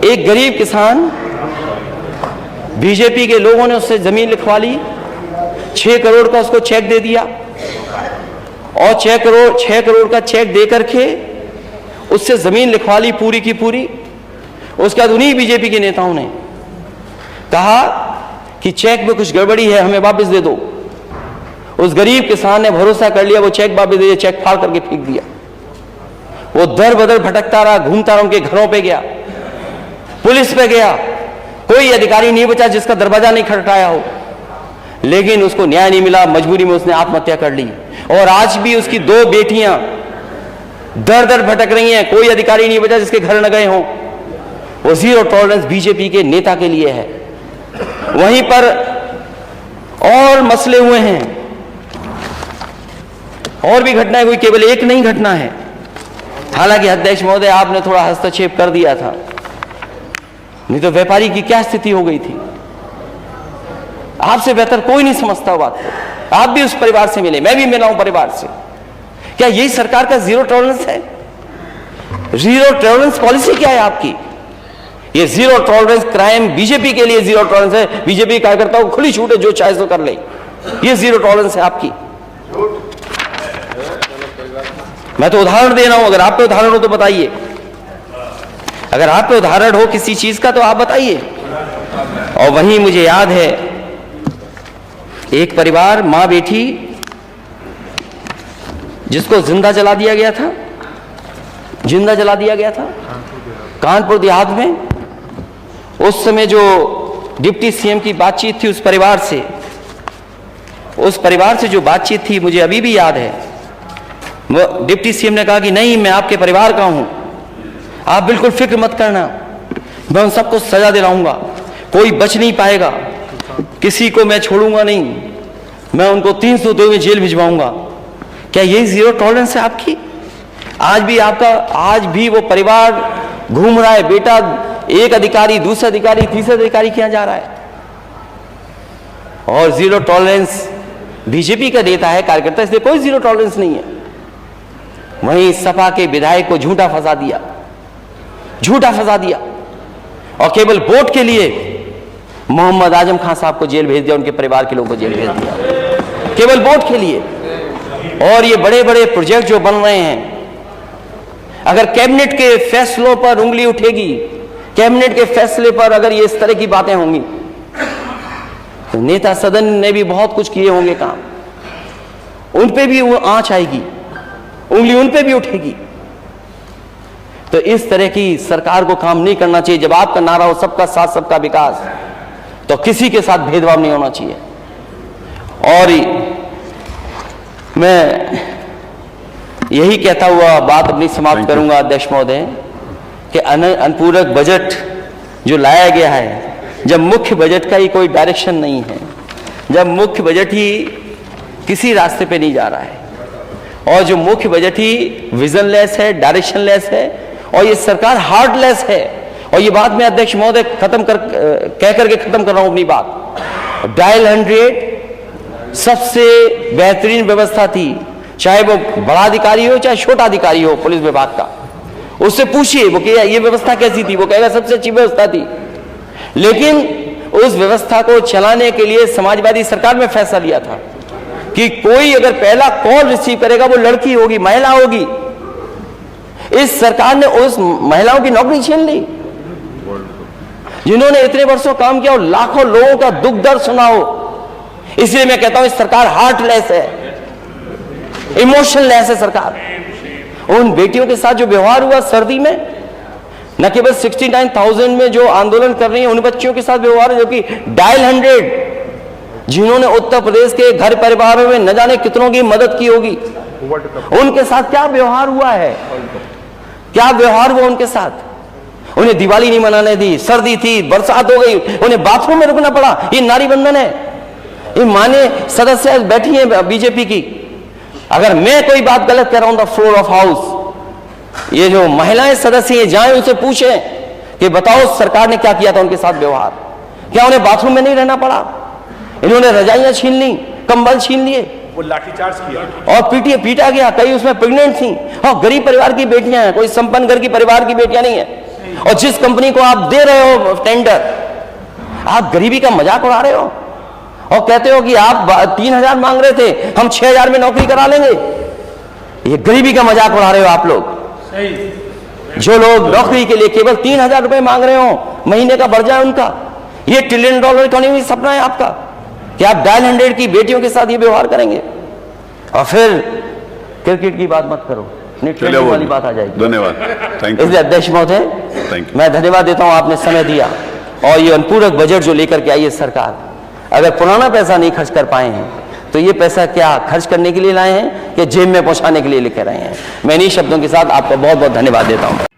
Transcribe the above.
एक गरीब किसान, बीजेपी के लोगों ने उससे जमीन लिखवा ली, 6 करोड़ का उसको चेक दे दिया और 6 करोड़ का चेक दे करके उससे जमीन लिखवा ली पूरी की पूरी। उसके बाद उन्हीं बीजेपी के नेताओं ने कहा कि चेक में कुछ गड़बड़ी है, हमें वापस दे दो। उस गरीब किसान ने भरोसा कर लिया, वो चेक वापस दे दिया, चेक फाड़ करके फेंक दिया। वो दर बदर भटकता रहा, घूमता रहा, उनके घरों पे गया, पुलिस पे गया, कोई अधिकारी नहीं बचा जिसका दरवाजा नहीं खटखटाया हो, लेकिन उसको न्याय नहीं मिला। मजबूरी में उसने आत्महत्या कर ली और आज भी उसकी 2 बेटियां दर दर भटक रही हैं, कोई अधिकारी नहीं बचा जिसके घर न गए हों। वो जीरो टॉलरेंस बीजेपी के नेता के लिए है। वहीं पर और मसले हुए हैं, और भी घटनाएं हुई, केवल एक नहीं घटना है। हालांकि अध्यक्ष महोदय आपने थोड़ा हस्तक्षेप कर दिया था, नहीं तो व्यापारी की क्या स्थिति हो गई थी। आपसे बेहतर कोई नहीं समझता बात को। आप भी उस परिवार से मिले, मैं भी मिला हूं परिवार से। क्या यही सरकार का जीरो टॉलरेंस है? जीरो टॉलरेंस पॉलिसी क्या है आपकी? ये जीरो टॉलरेंस क्राइम बीजेपी के लिए जीरो टॉलरेंस है। बीजेपी कार्यकर्ताओं को खुली छूट है, जो चाहे सो कर ले। ये जीरो टॉलरेंस है आपकी। मैं तो उदाहरण दे रहा हूं, अगर आप पे उदाहरण हो तो बताइए। अगर आप पे उदाहरण हो किसी चीज का तो आप बताइए। और वहीं मुझे याद है एक परिवार, मां बेटी, जिसको जिंदा जला दिया गया था, जिंदा जला दिया गया था कानपुर देहात में। उस समय जो डिप्टी सीएम की बातचीत थी उस परिवार से जो बातचीत थी मुझे अभी भी याद है। वो डिप्टी सीएम ने कहा कि नहीं, मैं आपके परिवार का हूं, आप बिल्कुल फिक्र मत करना, मैं उन सबको सजा दिलाऊंगा, कोई बच नहीं पाएगा, किसी को मैं छोड़ूंगा नहीं, मैं उनको 302 में जेल भिजवाऊंगा। क्या यही जीरो टॉलरेंस है आपकी? आज भी वो परिवार घूम रहा है, बेटा एक अधिकारी, दूसरा अधिकारी, तीसरा अधिकारी किया जा रहा है। और जीरो टॉलरेंस बीजेपी का देता है कार्यकर्ता, इसलिए कोई जीरो टॉलरेंस नहीं है। वहीं सपा के विधायक को झूठा फंसा दिया और केवल वोट के लिए मोहम्मद आजम खान साहब को जेल भेज दिया, उनके परिवार के लोगों को जेल भेज दिया, केवल वोट के लिए। और ये बड़े बड़े प्रोजेक्ट जो बन रहे हैं, अगर कैबिनेट के फैसलों पर उंगली उठेगी, कैबिनेट के फैसले पर अगर ये इस तरह की बातें होंगी, तो नेता सदन ने भी बहुत कुछ किए होंगे काम, उन पे भी वो आंच आएगी, उंगली उन पे भी उठेगी। तो इस तरह की सरकार को काम नहीं करना चाहिए। जब आपका नारा हो सबका साथ सबका विकास, तो किसी के साथ भेदभाव नहीं होना चाहिए। और मैं यही कहता हुआ बात अपनी समाप्त करूंगा अध्यक्ष महोदय, कि अनुपूरक बजट जो लाया गया है, जब मुख्य बजट का ही कोई डायरेक्शन नहीं है, जब मुख्य बजट ही किसी रास्ते पे नहीं जा रहा है, और जो मुख्य बजट ही विजनलेस है, डायरेक्शनलेस है, और ये सरकार हार्टलेस है। और ये बात मैं अध्यक्ष महोदय कह करके खत्म कर रहा हूं अपनी बात। डायल 100 सबसे बेहतरीन व्यवस्था थी, चाहे वो बड़ा अधिकारी हो चाहे छोटा अधिकारी हो पुलिस विभाग का, उससे पूछिए वो क्या ये व्यवस्था कैसी थी, वो कहेगा सबसे अच्छी व्यवस्था थी। लेकिन उस व्यवस्था को चलाने के लिए समाजवादी सरकार में फैसला लिया था कि कोई अगर पहला कॉल रिसीव करेगा वो लड़की होगी, महिला होगी। इस सरकार ने उस महिलाओं की नौकरी छीन ली जिन्होंने इतने वर्षों काम किया और लाखों लोगों का दुख दर्द सुना हो। इसलिए मैं कहता हूं इस सरकार हार्टलेस है, इमोशनलेस है सरकार। उन बेटियों के साथ जो व्यवहार हुआ सर्दी में, न केवल 69,000 में जो आंदोलन कर रही हैं उन बच्चियों के साथ व्यवहार है, जो कि डायल 100 जिन्होंने उत्तर प्रदेश के घर परिवारों में न जाने कितनों की मदद की होगी, उनके साथ क्या व्यवहार हुआ है, क्या व्यवहार हुआ उनके साथ। उन्हें दिवाली नहीं मनाने दी, सर्दी थी, बरसात हो गई, उन्हें बाथरूम में रुकना पड़ा। ये नारी बंधन है। ये माने सदस्य बैठी हैं बीजेपी की, अगर मैं कोई बात गलत कर रहा हूं द फ्लोर ऑफ हाउस, ये जो महिलाएं सदस्य जाएं उनसे पूछें कि बताओ सरकार ने क्या किया था उनके साथ व्यवहार, क्या उन्हें बाथरूम में नहीं रहना पड़ा, इन्होंने रजाइयां छीन ली, कंबल छीन लिए, वो लाठीचार्ज किया और पीटा गया। कई उसमें प्रेग्नेंट थी और गरीब परिवार की बेटियां हैं, कोई संपन्न घर की परिवार की बेटियां नहीं है। और जिस कंपनी को आप दे रहे हो टेंडर, आप गरीबी का मजाक उड़ा रहे हो और कहते हो कि आप 3,000 मांग रहे थे, हम 6,000 में नौकरी करा लेंगे। ये गरीबी का मजाक उड़ा रहे हो आप लोग। जो लोग नौकरी के लिए केवल 3,000 रुपए मांग रहे हो, महीने का बढ़ जाए उनका, ये $1 ट्रिलियन इकोनॉमी सपना है आपका कि आप डायल 100 की बेटियों के साथ ये व्यवहार करेंगे। और फिर क्रिकेट की बात मत करो, चलिए वाली बात आ जाएगी। धन्यवाद, थैंक यू। इसलिए अध्यक्ष महोदय, थैंक यू। मैं धन्यवाद देता हूं, आपने समय दिया। और ये अनुपूरक बजट जो लेकर के आई है सरकार, अगर पुराना पैसा नहीं खर्च कर पाए हैं तो ये पैसा क्या खर्च करने के लिए लाए हैं कि जेब में पहुंचाने के लिए लेकर आए हैं। मैं इन्हीं शब्दों के साथ आपका बहुत बहुत धन्यवाद देता हूं।